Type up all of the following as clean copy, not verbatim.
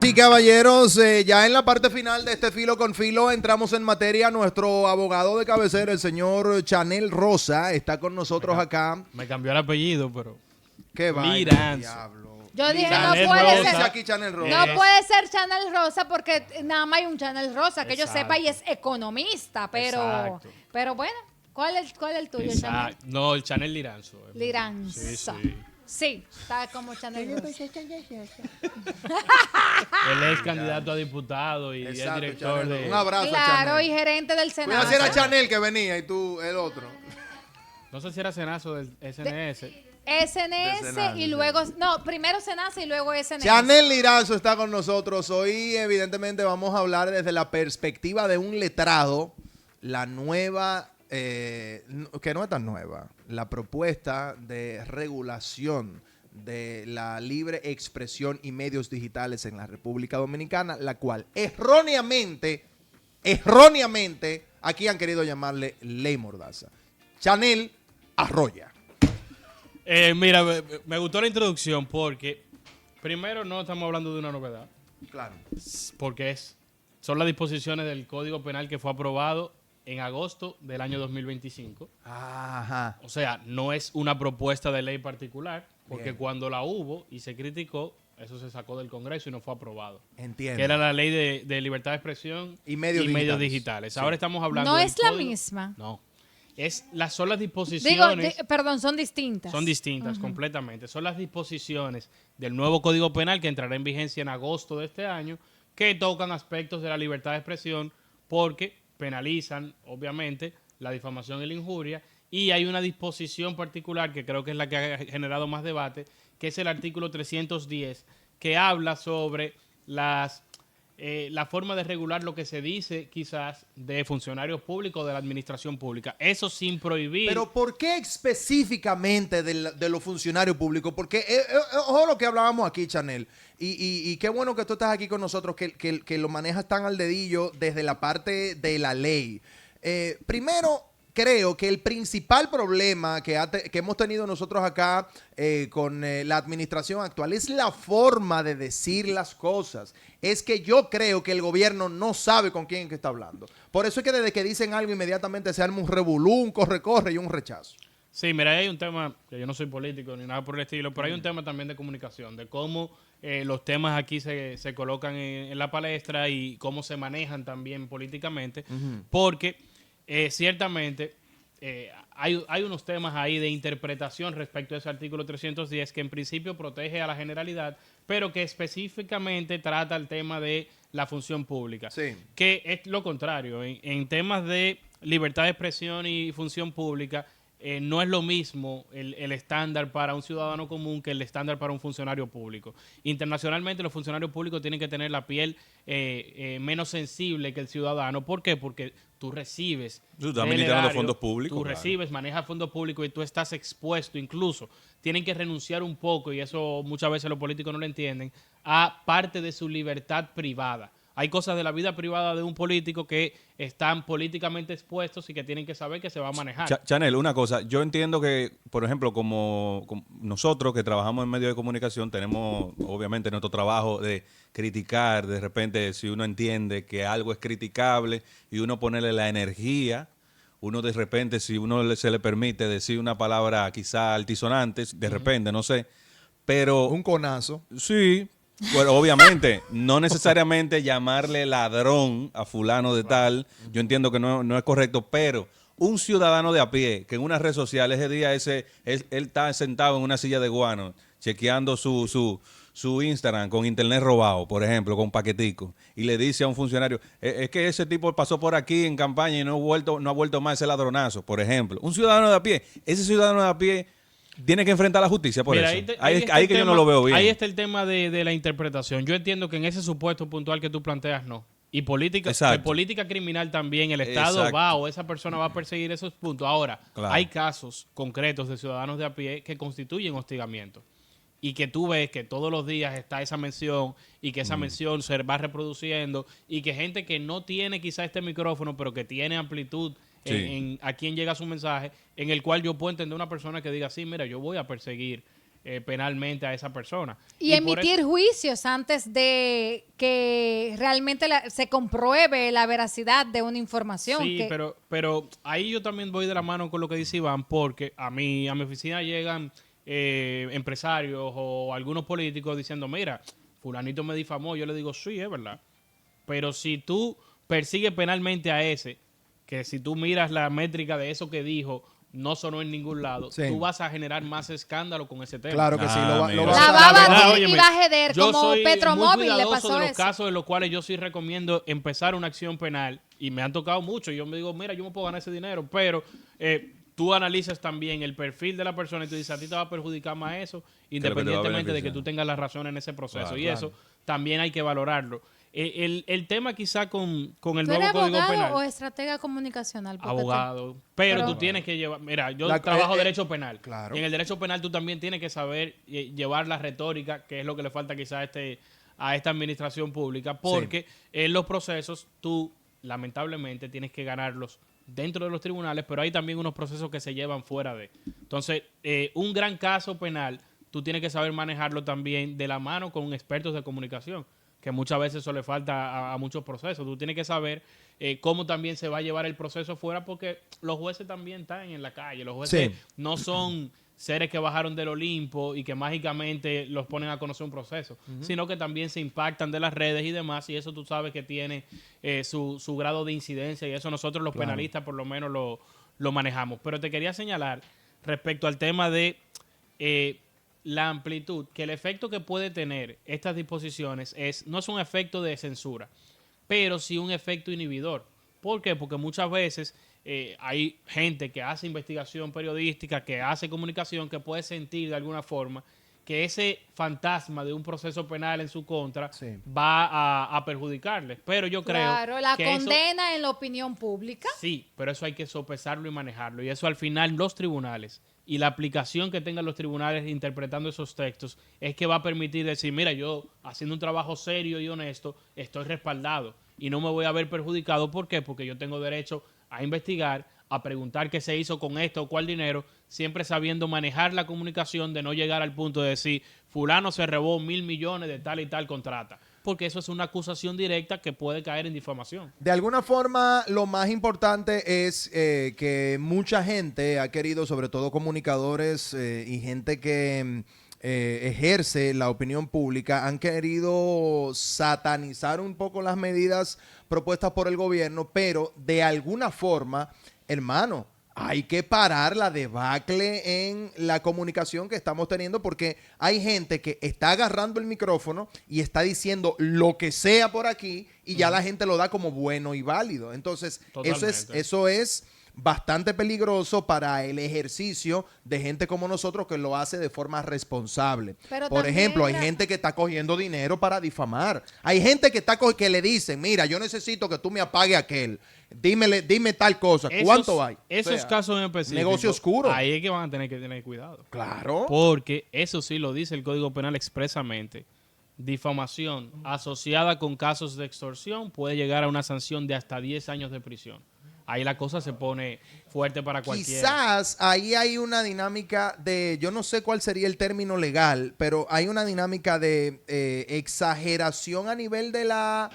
y caballeros, ya en la parte final de este Filo con Filo entramos en materia. Nuestro abogado de cabecera, el señor Chanel Rosa, está con nosotros acá. Me cambió el apellido, pero... ¿Qué va? Liranzo. Yo dije, Chanel no puede Rosa. ser. Aquí Chanel Rosa. No puede ser Chanel Rosa porque nada más hay un Chanel Rosa que yo Exacto. sepa y es economista, Exacto. pero bueno, ¿cuál es el tuyo, Chanel? Exacto. No, el Chanel Liranzo. Liranzo. Sí, sí. Sí, está como Chanel Rosa. Él es candidato a diputado y es Exacto, director Chanel. de... Un abrazo, Claro, Chanel. y gerente del Cuidado Senado. si era Chanel que venía y tú el otro. No sé si era Senazo del SNS. SNS De Senado, y luego, no, primero Senasa y luego SNS. Chanel Liranzo está con nosotros. Hoy, evidentemente, vamos a hablar desde la perspectiva de un letrado, la nueva, que no es tan nueva, la propuesta de regulación de la libre expresión y medios digitales en la República Dominicana, la cual erróneamente, aquí han querido llamarle Ley Mordaza. Chanel arrolla. Mira, me gustó la introducción porque primero no estamos hablando de una novedad, Claro. porque son las disposiciones del Código Penal que fue aprobado en agosto del año 2025. Ajá. O sea, no es una propuesta de ley particular, porque Bien. cuando la hubo y se criticó, eso se sacó del Congreso y no fue aprobado. Entiendo. Que era la ley de libertad de expresión Y medios digitales. Sí. Ahora estamos hablando No del es la código- misma. No. Son las Digo, disposiciones... perdón, son distintas. Son distintas completamente. Son las disposiciones del nuevo Código Penal que entrará en vigencia en agosto de este año, que tocan aspectos de la libertad de expresión porque penalizan, obviamente, la difamación y la injuria. Y hay una disposición particular que creo que es la que ha generado más debate, que es el artículo 310, que habla sobre la forma de regular lo que se dice quizás de funcionarios públicos o de la administración pública. Eso sin prohibir... Pero ¿por qué específicamente de los funcionarios públicos? Porque, ojo lo que hablábamos aquí, Chanel, y qué bueno que tú estás aquí con nosotros, que lo manejas tan al dedillo desde la parte de la ley. Primero, creo que el principal problema que hemos tenido nosotros acá con la administración actual es la forma de decir las cosas. Es que yo creo que el gobierno no sabe con quién es que está hablando. Por eso es que desde que dicen algo inmediatamente se arma un revolú, un corre-corre y un rechazo. Sí, mira, ahí hay un tema, que yo no soy político ni nada por el estilo, pero hay un tema también de comunicación, de cómo los temas aquí se colocan en la palestra y cómo se manejan también políticamente, porque ciertamente hay unos temas ahí de interpretación respecto a ese artículo 310 que en principio protege a la generalidad, pero que específicamente trata el tema de la función pública, Sí. que es lo contrario. En temas de libertad de expresión y función pública, no es lo mismo el estándar para un ciudadano común que el estándar para un funcionario público. Internacionalmente los funcionarios públicos tienen que tener la piel menos sensible que el ciudadano. ¿Por qué? Porque tú recibes Tú estás del administrando erario, fondos públicos, tú claro. recibes, manejas fondos públicos y tú estás expuesto, incluso tienen que renunciar un poco, y eso muchas veces los políticos no lo entienden, a parte de su libertad privada. Hay cosas de la vida privada de un político que están políticamente expuestos y que tienen que saber que se va a manejar. Chanel, una cosa, yo entiendo que, por ejemplo, como nosotros que trabajamos en medios de comunicación, tenemos obviamente nuestro trabajo de criticar, de repente si uno entiende que algo es criticable y uno ponerle la energía, uno de repente si uno se le permite decir una palabra quizá altisonante, de repente, no sé, pero... Un conazo. Sí, bueno, obviamente, no necesariamente llamarle ladrón a fulano de tal, yo entiendo que no es correcto, pero un ciudadano de a pie que en una red social ese día él está sentado en una silla de guano chequeando su Instagram con internet robado, por ejemplo, con paquetico, y le dice a un funcionario, es que ese tipo pasó por aquí en campaña y no ha vuelto más ese ladronazo, por ejemplo. Un ciudadano de a pie, ese ciudadano de a pie tiene que enfrentar la justicia por Mira, eso. ahí está Ahí el que yo tema- no lo veo bien. Ahí está el tema de la interpretación. Yo entiendo que en ese supuesto puntual que tú planteas, no. Y política, Exacto. política criminal también, el Estado Exacto. va o esa persona va a perseguir esos puntos. Ahora, Claro. hay casos concretos de ciudadanos de a pie que constituyen hostigamiento. Y que tú ves que todos los días está esa mención y que esa mención se va reproduciendo y que gente que no tiene quizá este micrófono, pero que tiene amplitud Sí. a quién llega su mensaje, en el cual yo puedo entender una persona que diga, sí, mira, yo voy a perseguir penalmente a esa persona. Y por emitir juicios antes de que realmente se compruebe la veracidad de una información. Sí, pero ahí yo también voy de la mano con lo que dice Iván, porque a mi oficina llegan empresarios o algunos políticos diciendo, mira, fulanito me difamó. Yo le digo, sí, es verdad. Pero si tú persigues penalmente a ese, que si tú miras la métrica de eso que dijo, no sonó en ningún lado, Sí. tú vas a generar más escándalo con ese tema. Claro que sí, lo mira. vas La a- baba verdad, y óyeme, va a jeder, yo como soy muy Petromóvil le cuidadoso pasó de los eso. casos en los cuales yo sí recomiendo empezar una acción penal y me han tocado mucho. Yo me digo, mira, yo me puedo ganar ese dinero, pero tú analizas también el perfil de la persona y tú dices, a ti te va a perjudicar más eso, lo que te va a independientemente de que beneficiar. tú tengas la razón en ese proceso. Claro, y claro. eso también hay que valorarlo. El tema quizá con el ¿Tú nuevo eres Código abogado Penal. o estratega comunicacional? Porque Abogado, pero pero- tú tienes que llevar, mira, yo La- trabajo eh, derecho penal, claro. y en el derecho penal tú también tienes que saber llevar la retórica, que es lo que le falta quizá a esta administración pública, porque en los procesos tú lamentablemente tienes que ganarlos dentro de los tribunales, pero hay también unos procesos que se llevan fuera de. Entonces, un gran caso penal, tú tienes que saber manejarlo también de la mano con expertos de comunicación, que muchas veces eso le falta a muchos procesos. Tú tienes que saber cómo también se va a llevar el proceso fuera, porque los jueces también están en la calle. Los jueces Sí. no son seres que bajaron del Olimpo y que mágicamente los ponen a conocer un proceso, sino que también se impactan de las redes y demás, y eso tú sabes que tiene su grado de incidencia, y eso nosotros los penalistas por lo menos lo manejamos. Pero te quería señalar respecto al tema de la amplitud, que el efecto que puede tener estas disposiciones no es un efecto de censura, pero sí un efecto inhibidor. ¿Por qué? Porque muchas veces hay gente que hace investigación periodística, que hace comunicación, que puede sentir de alguna forma que ese fantasma de un proceso penal en su contra Sí. va a perjudicarles. Pero yo creo Claro, la que eso- condena en la opinión pública. sí, pero eso hay que sopesarlo y manejarlo. Y eso al final los tribunales y la aplicación que tengan los tribunales interpretando esos textos es que va a permitir decir, mira, yo haciendo un trabajo serio y honesto estoy respaldado y no me voy a ver perjudicado. ¿Por qué? Porque yo tengo derecho a investigar, a preguntar qué se hizo con esto o cuál dinero, siempre sabiendo manejar la comunicación, de no llegar al punto de decir, fulano se robó 1.000 millones de tal y tal contrata. Porque eso es una acusación directa que puede caer en difamación. De alguna forma, lo más importante es que mucha gente ha querido, sobre todo comunicadores y gente que ejerce la opinión pública, han querido satanizar un poco las medidas propuestas por el gobierno, pero de alguna forma, hermano, hay que parar la debacle en la comunicación que estamos teniendo, porque hay gente que está agarrando el micrófono y está diciendo lo que sea por aquí y ya la gente lo da como bueno y válido. Entonces, Totalmente. eso es bastante peligroso para el ejercicio de gente como nosotros que lo hace de forma responsable. Pero Por también ejemplo, hay la- gente que está cogiendo dinero para difamar. Hay gente que que le dicen, mira, yo necesito que tú me apagues aquel. Dime tal cosa. ¿Cuánto hay? Esos O sea, casos en específico. negocio oscuro. Ahí es que van a tener que tener cuidado. Claro. Porque eso sí lo dice el Código Penal expresamente. Difamación asociada con casos de extorsión puede llegar a una sanción de hasta 10 años de prisión. Ahí la cosa se pone fuerte para cualquiera. Quizás ahí hay una dinámica de, yo no sé cuál sería el término legal, pero hay una dinámica de exageración a nivel de la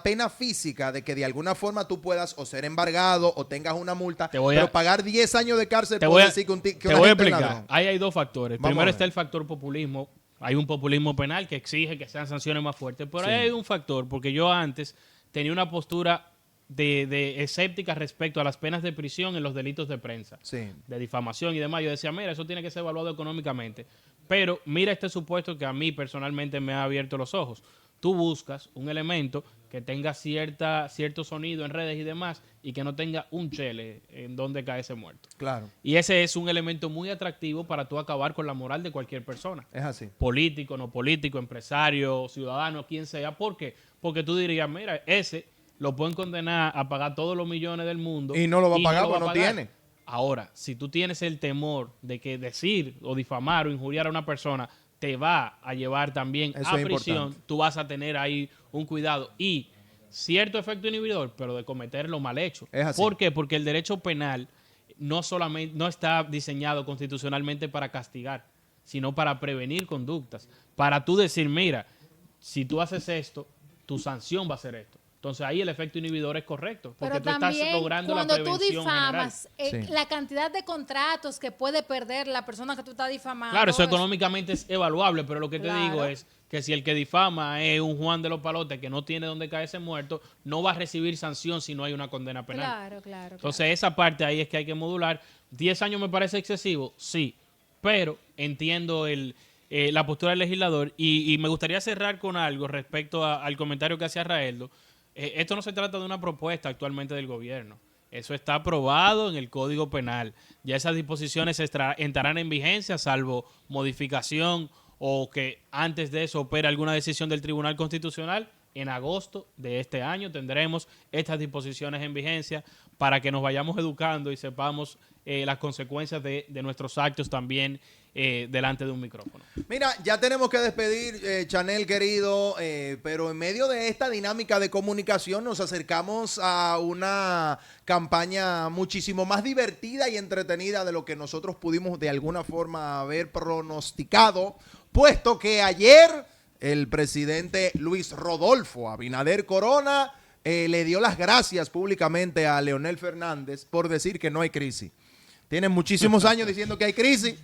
pena física, de que de alguna forma tú puedas o ser embargado o tengas una multa, Te voy a- pero pagar 10 años de cárcel Te por voy a, decir que, que te una voy a gente es explicar. ladrón. Ahí hay dos factores. Vamos a Primero ver. está el factor populismo. Hay un populismo penal que exige que sean sanciones más fuertes. Pero Sí. ahí hay un factor, porque yo antes tenía una postura de escéptica respecto a las penas de prisión en los delitos de prensa, Sí. de difamación y demás. Yo decía, mira, eso tiene que ser evaluado económicamente. Pero mira este supuesto que a mí personalmente me ha abierto los ojos. Tú buscas un elemento que tenga cierto sonido en redes y demás y que no tenga un chele en donde cae ese muerto. Claro, Y ese es un elemento muy atractivo para tú acabar con la moral de cualquier persona. es así. Político, no político, empresario, ciudadano, quien sea. ¿Por qué? Porque tú dirías, mira, ese lo pueden condenar a pagar todos los millones del mundo. Y no lo va a pagar lo porque va a no pagar. tiene. Ahora, si tú tienes el temor de que decir o difamar o injuriar a una persona te va a llevar también Eso a es prisión, importante. tú vas a tener ahí un cuidado y cierto efecto inhibidor, pero de cometer lo mal hecho. Es así. ¿Por qué? Porque el derecho penal no está diseñado constitucionalmente para castigar, sino para prevenir conductas. Para tú decir, mira, si tú haces esto, tu sanción va a ser esto. Entonces ahí el efecto inhibidor es correcto, porque Pero tú estás también logrando la cuando tú prevención difamas, general. Sí. la cantidad de contratos que puede perder la persona que tú estás difamando. Claro, eso económicamente es evaluable, pero lo que te Claro. digo es que si el que difama es un Juan de los Palotes que no tiene donde caerse muerto, no va a recibir sanción si no hay una condena penal. Claro, claro. Entonces esa parte ahí es que hay que modular. 10 años me parece excesivo, sí, pero entiendo la postura del legislador y me gustaría cerrar con algo respecto al comentario que hacía Raeldo. Esto no se trata de una propuesta actualmente del gobierno. Eso está aprobado en el Código Penal. Ya esas disposiciones entrarán en vigencia, salvo modificación o que antes de eso opere alguna decisión del Tribunal Constitucional. En agosto de este año tendremos estas disposiciones en vigencia para que nos vayamos educando y sepamos las consecuencias de nuestros actos también delante de un micrófono. Mira, ya tenemos que despedir, Chanel querido, pero en medio de esta dinámica de comunicación nos acercamos a una campaña muchísimo más divertida y entretenida de lo que nosotros pudimos de alguna forma haber pronosticado, puesto que ayer el presidente Luis Rodolfo Abinader Corona le dio las gracias públicamente a Leonel Fernández por decir que no hay crisis. Tienen muchísimos años diciendo que hay crisis.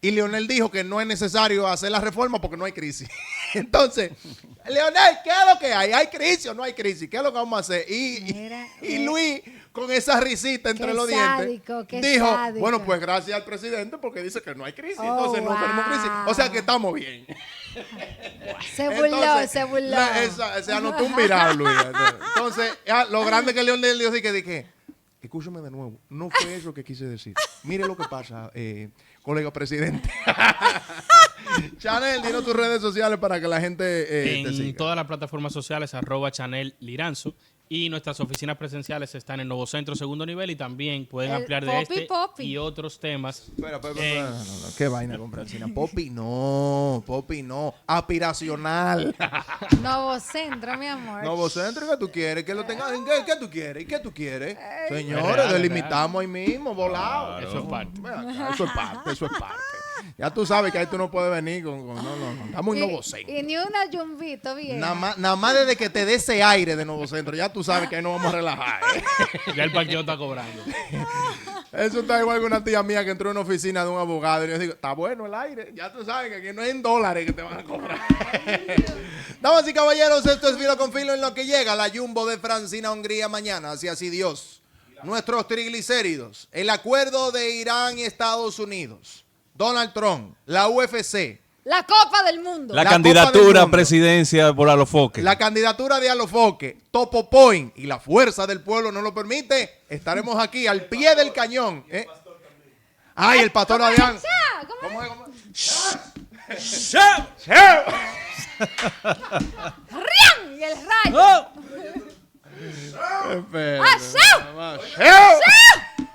Y Leonel dijo que no es necesario hacer la reforma porque no hay crisis. Entonces, Leonel, ¿qué es lo que hay? ¿Hay crisis o no hay crisis? ¿Qué es lo que vamos a hacer? Y Luis, con esa risita entre Qué los sádico, dientes, qué dijo, sádico. bueno, pues gracias al presidente porque dice que no hay crisis. Oh, Entonces no tenemos crisis. O sea que estamos bien. Se burló, Entonces, se burló. Se anotó un viral, Luis. Entonces, lo grande que Leonel dijo, así que dije, escúchame de nuevo, no fue eso que quise decir. Mire lo que pasa, colega presidente. Chanel, dinos tus redes sociales para que la gente te En siga. todas las plataformas sociales, @Chanel Liranzo. Y nuestras oficinas presenciales están en Nuevo Centro Segundo Nivel y también pueden El ampliar de Popi este Popi. y otros temas. Espera, en- no. ¿Qué vaina con Francina? Popi no. Aspiracional. Nuevo Centro, mi amor. Nuevo Centro, ¿qué tú quieres? Que lo tengas. ¿Qué tú quieres? ¿Y qué tú quieres? Es Señores, real, delimitamos ahí mismo, volado. Eso es parte. Ven acá, eso es parte. Ya tú sabes que ahí tú no puedes venir con no. Estamos en Nuevo Centro. Y ni una yumbito bien. Nada más desde que te dé ese aire de Nuevo Centro, ya tú sabes que ahí no vamos a relajar. Ya el parqueo está cobrando. Eso está igual que una tía mía que entró en una oficina de un abogado y yo digo, está bueno el aire, ya tú sabes que aquí no es en dólares que te van a cobrar. Damas y caballeros, esto es Filo con Filo en lo que llega la Jumbo de Francina Hungría mañana, así así Dios. Nuestros triglicéridos, el acuerdo de Irán y Estados Unidos, Donald Trump, la UFC, La Copa del Mundo. La La Copa del candidatura a Mundo. presidencia por Alofoque. la candidatura de Alofoque, Topo Point y la fuerza del pueblo no lo permite, estaremos aquí al pie del cañón. Ay, el pastor ¿Cómo es? Adrián. Cha, ¿cómo es? ¿Cómo es? ¡Rian! Y el rayo.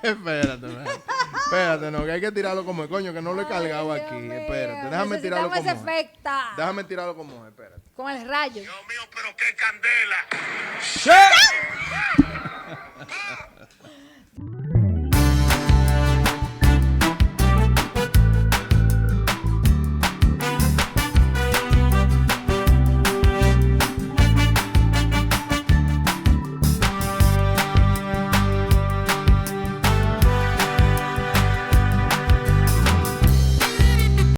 Espérate, no, que hay que tirarlo como es, coño, que no lo he cargado aquí. Espérate, déjame tirarlo como ese es. efecto. Déjame tirarlo como es, espérate. Con el rayo. Dios mío, pero qué candela.